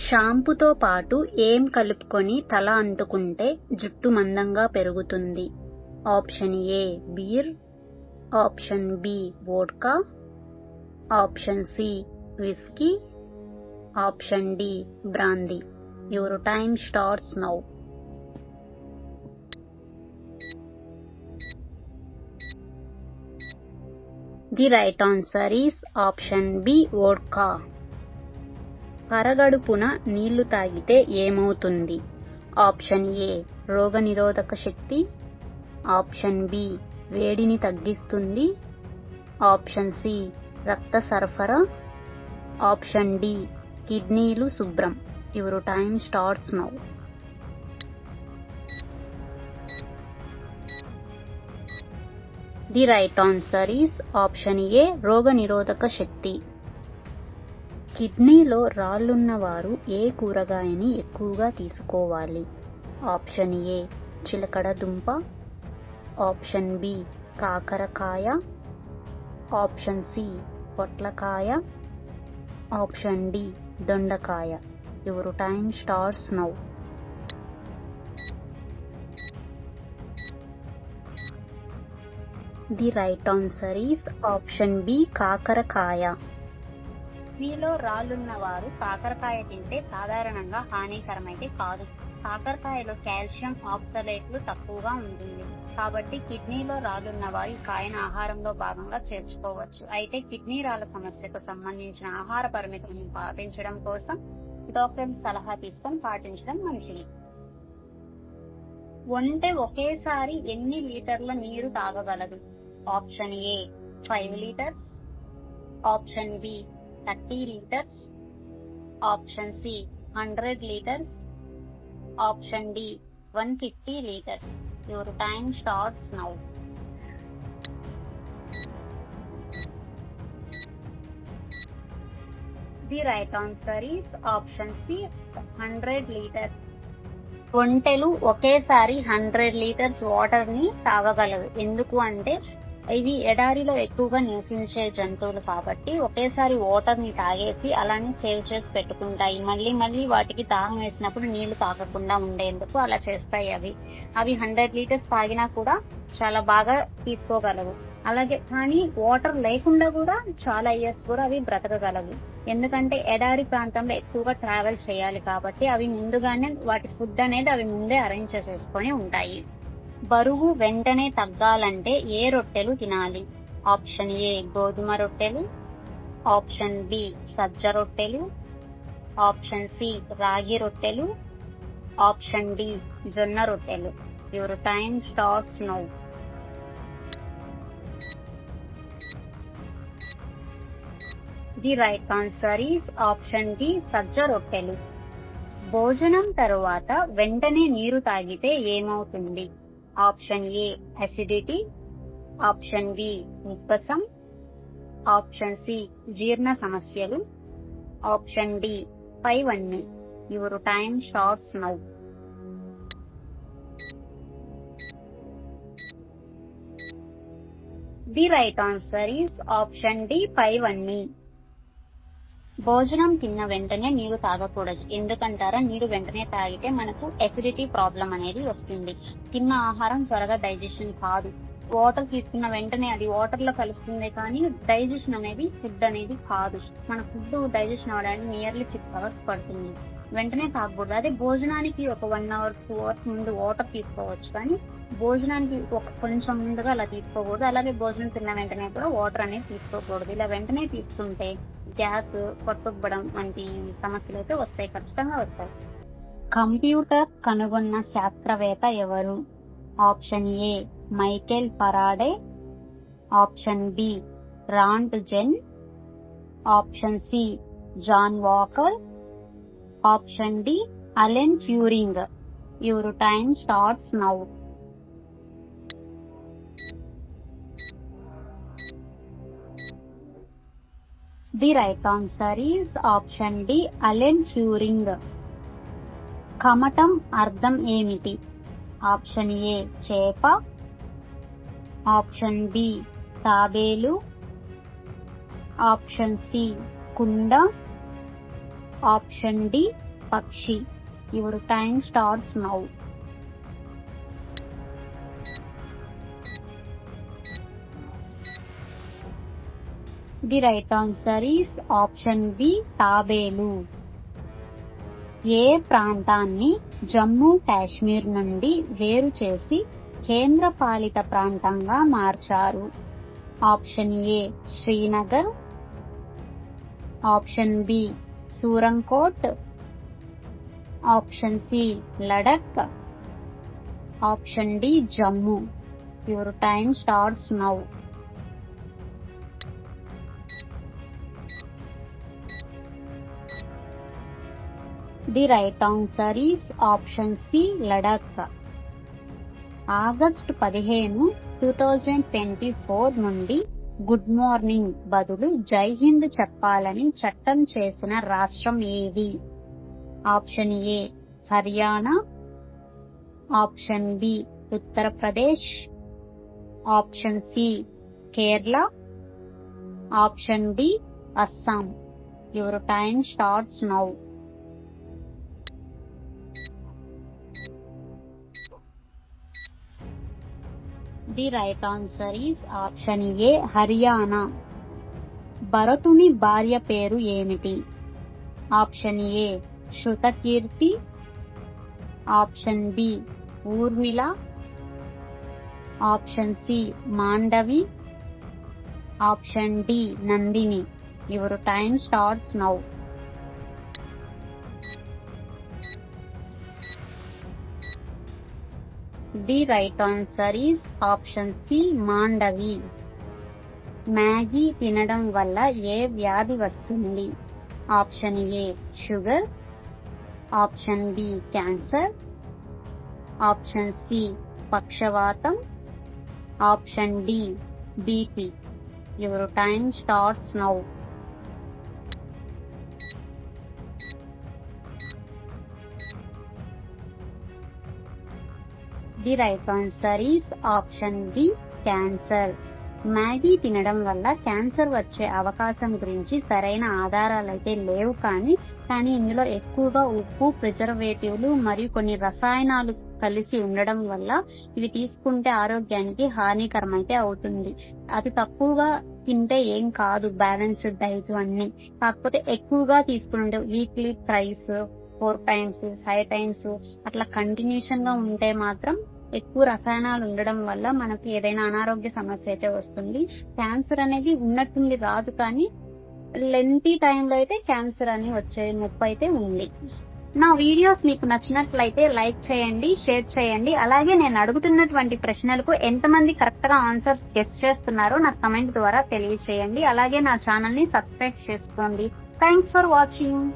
షాంపూతో పాటు ఏం కలుపుకొని తల అంటుకుంటే జుట్టు మందంగా పెరుగుతుంది? Option A beer, option B vodka, option C whisky, option D brandy. Your time starts now. The right answer is option B vodka. పరగడుపున నీళ్లు తాగితే ఏమవుతుంది? ఆప్షన్ ఏ రోగనిరోధక శక్తి, ఆప్షన్ బి వేడిని తగ్గిస్తుంది, ఆప్షన్ సి రక్త సరఫరా, ఆప్షన్ డి కిడ్నీలు శుభ్రం. Your time starts now. The right answer is option ఏ రోగనిరోధక శక్తి. కిడ్నీలో రాళ్లున్న వారు ఏ కూరగాయని ఎక్కువగా తీసుకోవాలి? ఆప్షన్ ఏ చిలకడ దుంప, ఆప్షన్ బి కాకరకాయ, ఆప్షన్ సి పొట్లకాయ, ఆప్షన్ డి దొండకాయ. Your time starts now. The right answer is option B కాకరకాయ. మీలో రాళ్లున్న వారు కాకరకాయ తింటే సాధారణంగా హానికరమైతే కాదు. కాకరకాయలో కాల్షియం ఆక్సలేట్లు తక్కువగా ఉంటుంది కాబట్టి కిడ్నీలో రాళ్లున్న వారు ఈ కాయను ఆహారంలో భాగంగా చేర్చుకోవచ్చు. అయితే కిడ్నీ రాళ్ల సమస్యకు సంబంధించిన ఆహార పరిమితులను పాటించడం కోసం డాక్టర్ సలహా తీసుకొని పాటించడం మంచిది. ఒంటె ఒకేసారి ఎన్ని లీటర్ల నీరు తాగగలదు? Option A 5 litres, option B 30 litres, option C 100 litres, option D 150 litres. Your time starts now. The right answer is option C 100 litres. ఒంటెలు ఒకేసారి 100 లీటర్స్ వాటర్ ని తాగగలవు. ఎందుకు అంటే ఇవి ఎడారిలో ఎక్కువగా నివసించే జంతువులు కాబట్టి ఒకేసారి వాటర్ ని తాగేసి అలానే సేవ్ చేసి పెట్టుకుంటాయి. మళ్ళీ మళ్ళీ వాటికి దాహం వేసినప్పుడు నీళ్లు తాగకుండా ఉండేందుకు అలా చేస్తాయి. అవి 100 లీటర్స్ తాగినా కూడా చాలా బాగా తీసుకోగలవు. అలాగే కానీ వాటర్ లేకుండా కూడా చాలా ఇయర్స్ కూడా అవి బ్రతకగలవు. ఎందుకంటే ఎడారి ప్రాంతంలో ఎక్కువగా ట్రావెల్ చేయాలి కాబట్టి అవి ముందుగానే వాటి ఫుడ్ అనేది అవి ముందే అరేంజ్ చేసేసుకొని ఉంటాయి. బరువు వెంటనే తగ్గాలంటే ఏ రొట్టెలు తినాలి? ఆప్షన్ ఏ గోధుమ రొట్టెలు, ఆప్షన్ బి సజ్జ రొట్టెలు, ఆప్షన్ సి రాగి రొట్టెలు, ఆప్షన్ డి జొన్న రొట్టెలు. Your time starts now. The right answer is option D సజ్జ రొట్టెలు. భోజనం తరువాత వెంటనే నీరు తాగితే ఏమవుతుంది? Option A acidity, option B ఉబ్బసం, ఆప్షన్ సి జీర్ణ సమస్యలు, ఆప్షన్ డి పైవన్నీ. Your time starts now. The right answer is option D పైవన్నీ. భోజనం తిన్న వెంటనే నీరు తాగకూడదు. ఎందుకంటారా? నీరు వెంటనే తాగితే మనకు ఎసిడిటీ ప్రాబ్లం అనేది వస్తుంది. తిన్న ఆహారం త్వరగా డైజెషన్ కాదు. వాటర్ తీసుకున్న వెంటనే అది వాటర్ లో కలుస్తుంది కానీ డైజెషన్ అనేది ఫుడ్ అనేది కాదు. మన ఫుడ్ డైజెషన్ అవడానికి నియర్లీ 6 hours పడుతుంది. వెంటనే తాగకూడదు. అదే భోజనానికి ఒక 1 hour 2 hours ముందు వాటర్ తీసుకోవచ్చు కానీ భోజనానికి కొంచెం ముందుగా అలా తీసుకోకూడదు. అలాగే భోజనం తిన్న వెంటనే కూడా వాటర్ అనేది తీసుకోకూడదు. ఇలా వెంటనే తీసుకుంటే గ్యాస్, పొట్టుబ్బడం వంటి సమస్యలు అయితే వస్తాయి, ఖచ్చితంగా వస్తాయి. కంప్యూటర్ కనుగొన్న శాస్త్రవేత్త ఎవరు? Option A Michael Faraday, option B Rontgen, option C John Walker, option D Alan Turing. Your time starts now. The right answer is option D Alan Turing. కమటం అర్థం ఏమిటి? ఆప్షన్ ఏ చేప, ఆప్షన్ బి తాబేలు, option C కుండ, option D పక్షి. Your time starts now. The right answer is option B తాబేలు. ఏ ప్రాంతాన్ని జమ్మూ కాశ్మీర్ నుండి వేరు చేసి కేంద్రపాలిత ప్రాంతంగా మార్చారు? Option A Srinagar, option B Surankot, option C Ladakh, option D Jammu. Your time starts now. The right answer is option C Ladakh. August 15, 2024 నుండి గుడ్ మార్నింగ్ బదులు జై హింద్ చెప్పాలని చట్టం చేసిన రాష్ట్రం ఏది? Option A Haryana, option B Uttar Pradesh, option C Kerala, option D Assam. Your time starts now. The right answer is option A Haryana. భరతుని భార్య పేరు ఏమిటి? Option A Shrutakirti, option B Urmila, option C Mandavi, option D Nandini. Your time starts now. The right answer is option C Mandavi. Maggi తినడం వల్ల ఏ వ్యాధి వస్తుంది? Option A sugar, option B cancer, option C పక్షవాతం, option D BP. Your time starts now. The right answer is option B cancer. Maggi తినడం వల్ల cancer వచ్చే అవకాశం గురించి సరైన ఆధారాలు అయితే లేవు, కానీ ఇందులో ఎక్కువగా ఉప్పు, ప్రిజర్వేటివ్లు మరియు కొన్ని రసాయనాలు కలిసి ఉండడం వల్ల ఇవి తీసుకుంటే ఆరోగ్యానికి హానికరం అయితే అవుతుంది. అది తక్కువగా తింటే ఏం కాదు, బ్యాలెన్స్డ్ డైట్ అన్ని. కాకపోతే ఎక్కువగా తీసుకుంటే వీక్లీ థ్రైస్, 4 times, 5 times అట్లా కంటిన్యూషన్ గా ఉంటే మాత్రం ఎక్కువ రసాయనాలు ఉండడం వల్ల మనకి ఏదైనా అనారోగ్య సమస్య అయితే వస్తుంది. క్యాన్సర్ అనేది ఉన్నట్టుండి రాదు, కానీ లెంతీ టైంలో అయితే క్యాన్సర్ అని వచ్చే ముప్పు అయితే ఉంది. నా వీడియోస్ మీకు నచ్చినట్లయితే లైక్ చేయండి, షేర్ చేయండి. అలాగే నేను అడుగుతున్నటువంటి ప్రశ్నలకు ఎంతమంది కరెక్ట్ గా ఆన్సర్స్ గెస్ చేస్తున్నారో నాకు కమెంట్ ద్వారా తెలియజేయండి. అలాగే నా ఛానల్ ని సబ్స్క్రైబ్ చేసుకోండి. Thanks for watching.